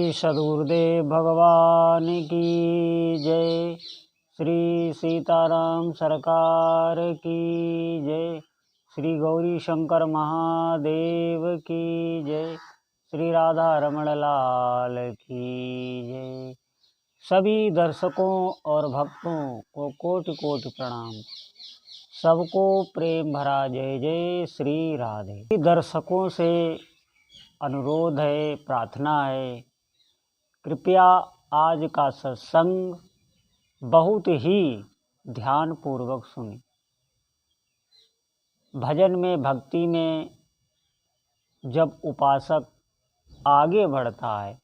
श्री सद्गुरुदेव भगवान की जय। श्री सीताराम सरकार की जय। श्री गौरी शंकर महादेव की जय। श्री राधा रमण लाल की जय। सभी दर्शकों और भक्तों को कोटि कोटि प्रणाम। सबको प्रेम भरा जय जय श्री राधे। दर्शकों से अनुरोध है, प्रार्थना है, कृपया आज का सत्संग बहुत ही ध्यानपूर्वक सुनें। भजन में, भक्ति में जब उपासक आगे बढ़ता है,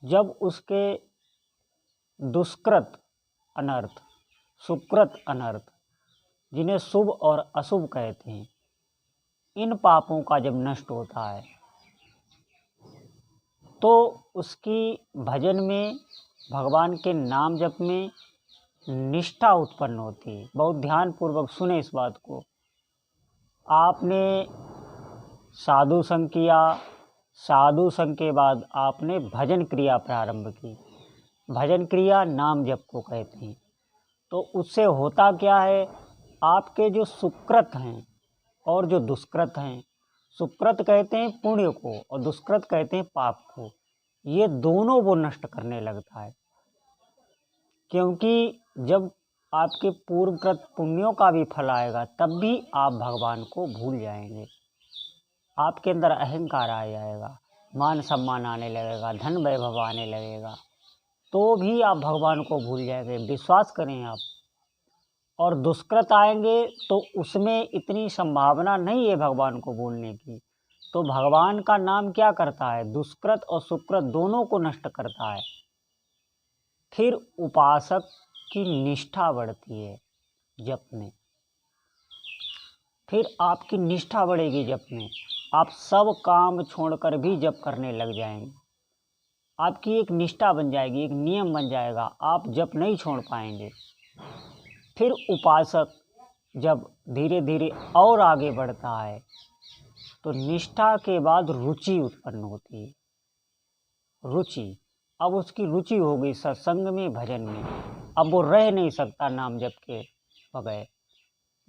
जब उसके दुष्कृत अनर्थ, सुकृत अनर्थ, जिन्हें शुभ और अशुभ कहते हैं, इन पापों का जब नष्ट होता है तो उसकी भजन में, भगवान के नाम जप में निष्ठा उत्पन्न होती है। बहुत ध्यानपूर्वक सुने इस बात को। आपने साधु संग किया, साधु संग के बाद आपने भजन क्रिया प्रारंभ की। भजन क्रिया नाम जप को कहते हैं। तो उससे होता क्या है, आपके जो सुकृत हैं और जो दुष्कृत हैं, सुकृत कहते हैं पुण्य को और दुष्कृत कहते हैं पाप को, ये दोनों वो नष्ट करने लगता है। क्योंकि जब आपके पूर्वकृत पुण्यों का भी फल आएगा तब भी आप भगवान को भूल जाएंगे। आपके अंदर अहंकार आ जाएगा, मान सम्मान आने लगेगा, धन वैभव आने लगेगा, तो भी आप भगवान को भूल जाएंगे। विश्वास करें आप। और दुष्कृत आएंगे तो उसमें इतनी संभावना नहीं है भगवान को भूलने की। तो भगवान का नाम क्या करता है, दुष्कृत और सुकृत दोनों को नष्ट करता है। फिर उपासक की निष्ठा बढ़ती है जप में। फिर आपकी निष्ठा बढ़ेगी जप में। आप सब काम छोड़कर भी जप करने लग जाएंगे। आपकी एक निष्ठा बन जाएगी, एक नियम बन जाएगा। आप जप नहीं छोड़ पाएंगे। फिर उपासक जब धीरे धीरे और आगे बढ़ता है तो निष्ठा के बाद रुचि उत्पन्न होती है। रुचि, अब उसकी रुचि हो गई सत्संग में, भजन में। अब वो रह नहीं सकता नाम जप के बगैर।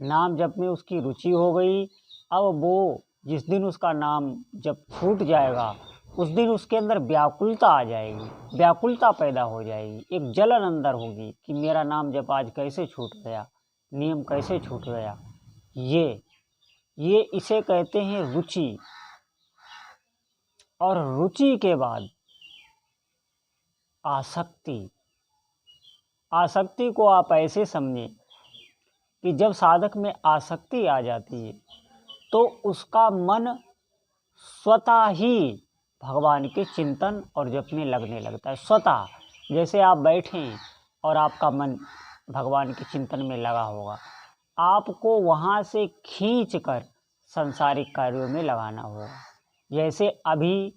नाम जप में उसकी रुचि हो गई। अब वो जिस दिन उसका नाम जब छूट जाएगा उस दिन उसके अंदर व्याकुलता आ जाएगी, व्याकुलता पैदा हो जाएगी। एक जलन अंदर होगी कि मेरा नाम जप आज कैसे छूट गया, नियम कैसे छूट गया। ये इसे कहते हैं रुचि। और रुचि के बाद आसक्ति। आसक्ति को आप ऐसे समझें कि जब साधक में आसक्ति आ जाती है तो उसका मन स्वतः ही भगवान के चिंतन और जप में लगने लगता है। स्वतः, जैसे आप बैठें और आपका मन भगवान के चिंतन में लगा होगा, आपको वहाँ से खींचकर सांसारिक कार्यों में लगाना होगा। जैसे अभी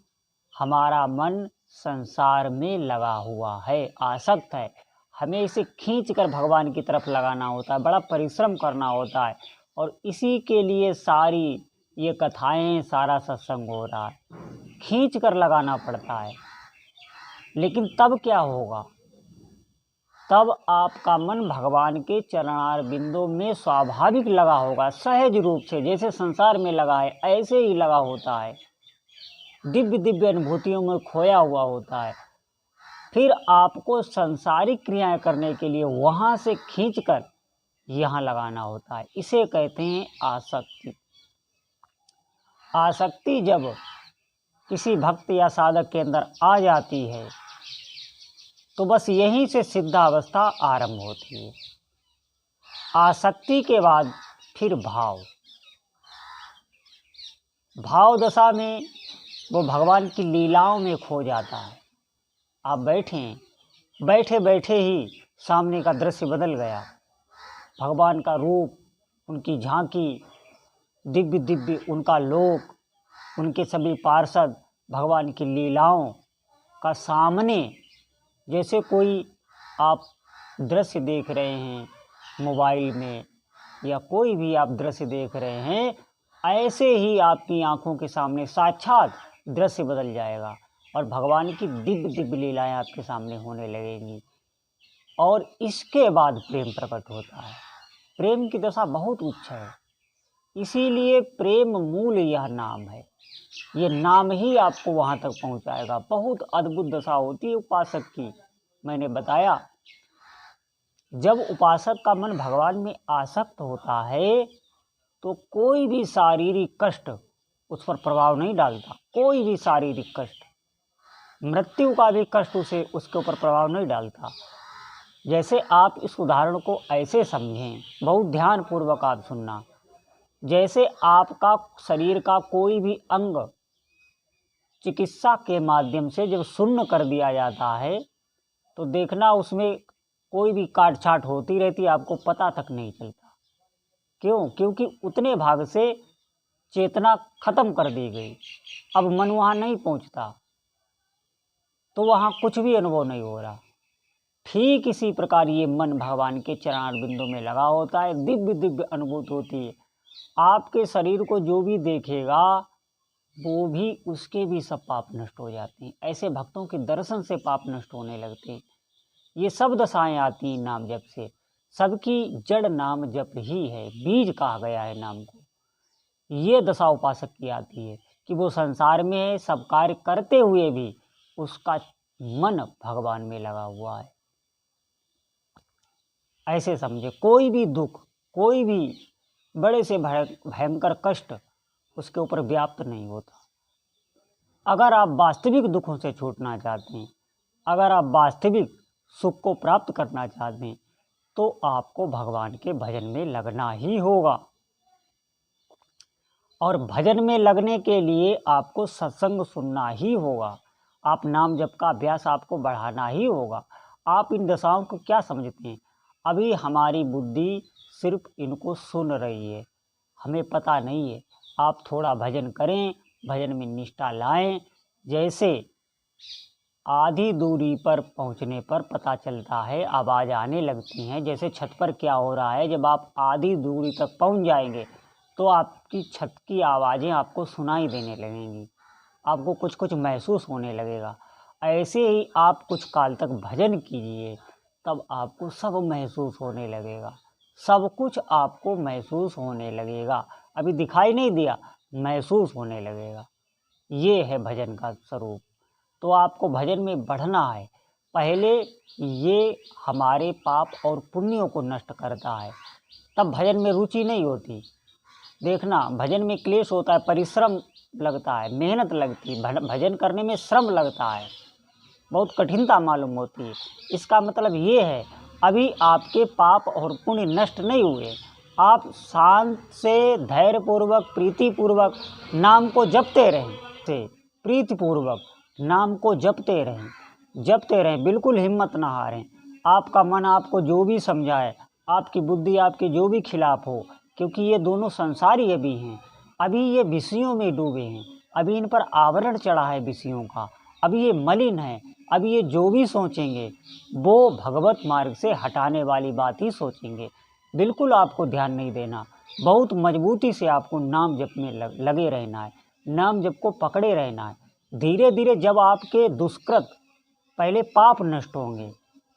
हमारा मन संसार में लगा हुआ है, आसक्त है, हमें इसे खींचकर भगवान की तरफ लगाना होता है, बड़ा परिश्रम करना होता है। और इसी के लिए सारी ये कथाएं, सारा सत्संग हो रहा है, खींच कर लगाना पड़ता है। लेकिन तब क्या होगा, तब आपका मन भगवान के चरणार बिंदों में स्वाभाविक लगा होगा, सहज रूप से। जैसे संसार में लगा है ऐसे ही लगा होता है, दिव्य दिव्य अनुभूतियों में खोया हुआ होता है। फिर आपको सांसारिक क्रियाएं करने के लिए वहाँ से खींचकर यहाँ लगाना होता है। इसे कहते हैं आसक्ति। आसक्ति जब किसी भक्त या साधक के अंदर आ जाती है तो बस यहीं से सिद्धावस्था आरंभ होती है। आसक्ति के बाद फिर भाव दशा में वो भगवान की लीलाओं में खो जाता है। आप बैठे बैठे ही सामने का दृश्य बदल गया। भगवान का रूप, उनकी झांकी, दिव्य दिव्य उनका लोक, उनके सभी पार्षद भगवान की लीलाओं का सामने, जैसे कोई आप दृश्य देख रहे हैं मोबाइल में या कोई भी आप दृश्य देख रहे हैं, ऐसे ही आपकी आंखों के सामने साक्षात दृश्य बदल जाएगा और भगवान की दिव्य दिव्य लीलाएं आपके सामने होने लगेंगी। और इसके बाद प्रेम प्रकट होता है। प्रेम की दशा बहुत उच्च है, इसीलिए प्रेम मूल यह नाम है। ये नाम ही आपको वहाँ तक पहुँचाएगा। बहुत अद्भुत दशा होती है उपासक की। मैंने बताया, जब उपासक का मन भगवान में आसक्त होता है तो कोई भी शारीरिक कष्ट उस पर प्रभाव नहीं डालता। कोई भी शारीरिक कष्ट, मृत्यु का भी कष्ट उसके ऊपर प्रभाव नहीं डालता। जैसे आप इस उदाहरण को ऐसे समझें, बहुत ध्यानपूर्वक आप सुनना। जैसे आपका शरीर का कोई भी अंग चिकित्सा के माध्यम से जब शून्य कर दिया जाता है तो देखना उसमें कोई भी काट छाट होती रहती है, आपको पता तक नहीं चलता। क्यों? क्योंकि उतने भाग से चेतना खत्म कर दी गई, अब मन वहाँ नहीं पहुँचता, तो वहाँ कुछ भी अनुभव नहीं हो रहा। ठीक इसी प्रकार ये मन भगवान के चरण बिंदु में लगा होता है, दिव्य दिव्य अनुभूति होती है। आपके शरीर को जो भी देखेगा वो भी, उसके भी सब पाप नष्ट हो जाते हैं। ऐसे भक्तों के दर्शन से पाप नष्ट होने लगते हैं। ये सब दशाएं आती हैं नाम जप से। सबकी जड़ नाम जप ही है, बीज कहा गया है नाम को। ये दशा उपासक की आती है कि वो संसार में है, सब कार्य करते हुए भी उसका मन भगवान में लगा हुआ है। ऐसे समझे, कोई भी दुख, कोई भी बड़े से भयंकर कष्ट उसके ऊपर व्याप्त नहीं होता। अगर आप वास्तविक दुखों से छूटना चाहते हैं, अगर आप वास्तविक सुख को प्राप्त करना चाहते हैं, तो आपको भगवान के भजन में लगना ही होगा। और भजन में लगने के लिए आपको सत्संग सुनना ही होगा। आप नाम जप का अभ्यास आपको बढ़ाना ही होगा। आप इन दशाओं को क्या समझते हैं? अभी हमारी बुद्धि सिर्फ इनको सुन रही है, हमें पता नहीं है। आप थोड़ा भजन करें, भजन में निष्ठा लाएं। जैसे आधी दूरी पर पहुंचने पर पता चलता है, आवाज़ आने लगती हैं। जैसे छत पर क्या हो रहा है, जब आप आधी दूरी तक पहुंच जाएंगे तो आपकी छत की आवाज़ें आपको सुनाई देने लगेंगी, आपको कुछ कुछ महसूस होने लगेगा। ऐसे ही आप कुछ काल तक भजन कीजिए, तब आपको सब महसूस होने लगेगा, सब कुछ आपको महसूस होने लगेगा। अभी दिखाई नहीं दिया, महसूस होने लगेगा। ये है भजन का स्वरूप। तो आपको भजन में बढ़ना है। पहले ये हमारे पाप और पुण्यों को नष्ट करता है, तब भजन में रुचि नहीं होती। देखना, भजन में क्लेश होता है, परिश्रम लगता है, मेहनत लगती है, भजन करने में श्रम लगता है, बहुत कठिनता मालूम होती है। इसका मतलब ये है, अभी आपके पाप और पुण्य नष्ट नहीं हुए। आप शांत से, धैर्यपूर्वक, प्रीतिपूर्वक नाम को जपते रहें, से प्रीतिपूर्वक नाम को जपते रहें, बिल्कुल हिम्मत ना हारें। आपका मन आपको जो भी समझाए, आपकी बुद्धि आपके जो भी खिलाफ हो, क्योंकि ये दोनों संसारी अभी हैं, अभी ये विषयों में डूबे हैं, अभी इन पर आवरण चढ़ा है विषयों का, अभी ये मलिन है, अभी ये जो भी सोचेंगे वो भगवत मार्ग से हटाने वाली बात ही सोचेंगे। बिल्कुल आपको ध्यान नहीं देना, बहुत मजबूती से आपको नाम जप में लगे रहना है, नाम जप को पकड़े रहना है। धीरे धीरे जब आपके दुष्कृत, पहले पाप नष्ट होंगे,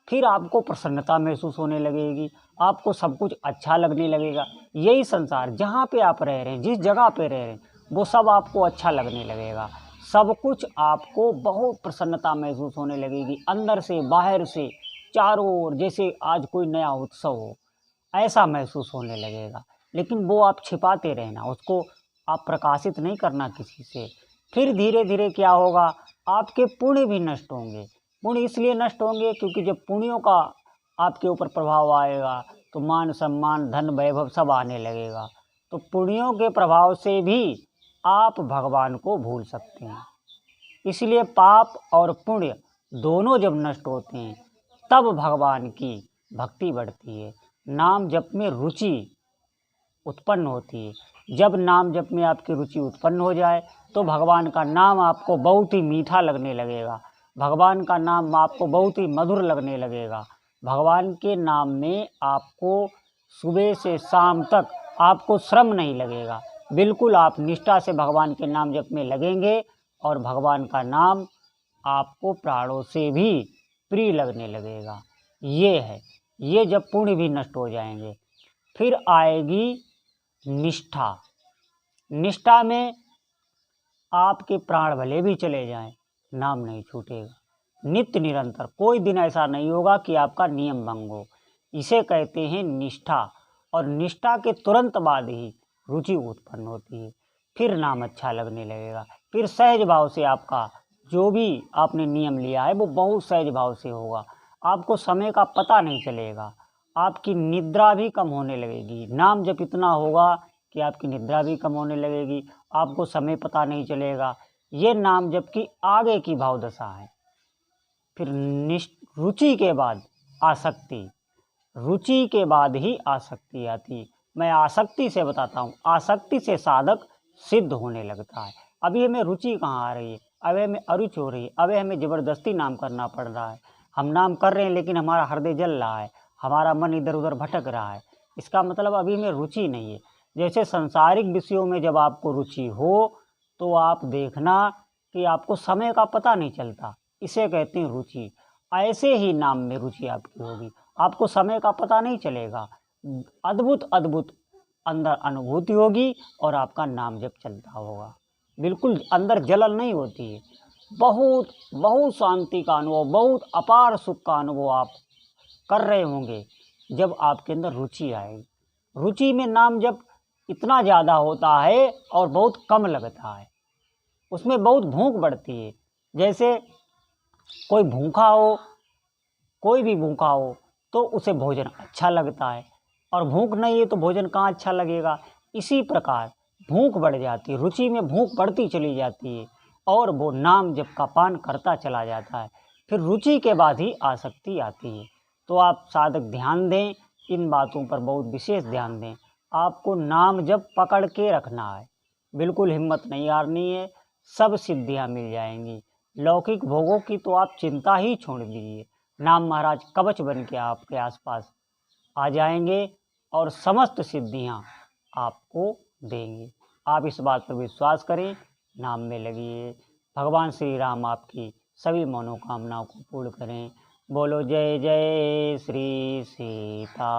फिर आपको प्रसन्नता महसूस होने लगेगी, आपको सब कुछ अच्छा लगने लगेगा। यही संसार, जहाँ पे आप रह रहे हैं, जिस जगह पे रह रहे हैं, वो सब आपको अच्छा लगने लगेगा। सब कुछ आपको बहुत प्रसन्नता महसूस होने लगेगी, अंदर से बाहर से चारों ओर, जैसे आज कोई नया उत्सव हो, ऐसा महसूस होने लगेगा। लेकिन वो आप छिपाते रहना, उसको आप प्रकाशित नहीं करना किसी से। फिर धीरे धीरे क्या होगा, आपके पुण्य भी नष्ट होंगे। पुण्य इसलिए नष्ट होंगे क्योंकि जब पुण्यों का आपके ऊपर प्रभाव आएगा तो मान सम्मान, धन, वैभव सब आने लगेगा। तो पुण्यों के प्रभाव से भी आप भगवान को भूल सकते हैं। इसलिए पाप और पुण्य दोनों जब नष्ट होते हैं तब भगवान की भक्ति बढ़ती है, नाम जप में रुचि उत्पन्न होती है। जब नाम जप में आपकी रुचि उत्पन्न हो जाए तो भगवान का नाम आपको बहुत ही मीठा लगने लगेगा, भगवान का नाम आपको बहुत ही मधुर लगने लगेगा। भगवान के नाम में आपको सुबह से शाम तक आपको श्रम नहीं लगेगा। बिल्कुल आप निष्ठा से भगवान के नाम जप में लगेंगे और भगवान का नाम आपको प्राणों से भी प्रिय लगने लगेगा। ये है, ये जब पुण्य भी नष्ट हो जाएंगे। फिर आएगी निष्ठा। निष्ठा में आपके प्राण भले भी चले जाएं, नाम नहीं छूटेगा। नित्य निरंतर कोई दिन ऐसा नहीं होगा कि आपका नियम भंग हो। इसे कहते हैं निष्ठा। और निष्ठा के तुरंत बाद ही रुचि उत्पन्न होती है। फिर नाम अच्छा लगने लगेगा। फिर सहज भाव से आपका जो भी आपने नियम लिया है वो बहुत सहज भाव से होगा। आपको समय का पता नहीं चलेगा। आपकी निद्रा भी कम होने लगेगी। नाम जब इतना होगा कि आपकी निद्रा भी कम होने लगेगी, आपको समय पता नहीं चलेगा। ये नाम जबकि आगे की भाव दशा है। फिर रुचि के बाद आसक्ति। रुचि के बाद ही आसक्ति आती। मैं आसक्ति से बताता हूँ। आसक्ति से साधक सिद्ध होने लगता है। अभी हमें रुचि कहाँ आ रही है, अभी हमें अरुचि हो रही है, अभी हमें ज़बरदस्ती नाम करना पड़ रहा है। हम नाम कर रहे हैं लेकिन हमारा हृदय जल रहा है, हमारा मन इधर उधर भटक रहा है। इसका मतलब अभी हमें रुचि नहीं है। जैसे सांसारिक विषयों में जब आपको रुचि हो तो आप देखना कि आपको समय का पता नहीं चलता। इसे कहते हैं रुचि। ऐसे ही नाम में रुचि आपकी होगी, आपको समय का पता नहीं चलेगा। अद्भुत अद्भुत अंदर अनुभूति होगी और आपका नाम जब चलता होगा, बिल्कुल अंदर जलन नहीं होती है। बहुत बहुत शांति का अनुभव, बहुत अपार सुख का अनुभव आप कर रहे होंगे जब आपके अंदर रुचि आएगी। रुचि में नाम जब इतना ज़्यादा होता है और बहुत कम लगता है, उसमें बहुत भूख बढ़ती है। जैसे कोई भूखा हो, कोई भी भूखा हो तो उसे भोजन अच्छा लगता है, और भूख नहीं है तो भोजन कहाँ अच्छा लगेगा। इसी प्रकार भूख बढ़ जाती है, रुचि में भूख बढ़ती चली जाती है और वो नाम जप का पान करता चला जाता है। फिर रुचि के बाद ही आसक्ति आती है। तो आप साधक ध्यान दें, इन बातों पर बहुत विशेष ध्यान दें। आपको नाम जब पकड़ के रखना है, बिल्कुल हिम्मत नहीं हारनी है, सब सिद्धियां मिल जाएंगी। लौकिक भोगों की तो आप चिंता ही छोड़ दीजिए। नाम महाराज कवच बन के आपके आसपास आ जाएंगे और समस्त सिद्धियां आपको देंगे। आप इस बात पर विश्वास करें, नाम में लगिए। भगवान श्री राम आपकी सभी मनोकामनाओं को पूर्ण करें। बोलो जय जय श्री सीताराम।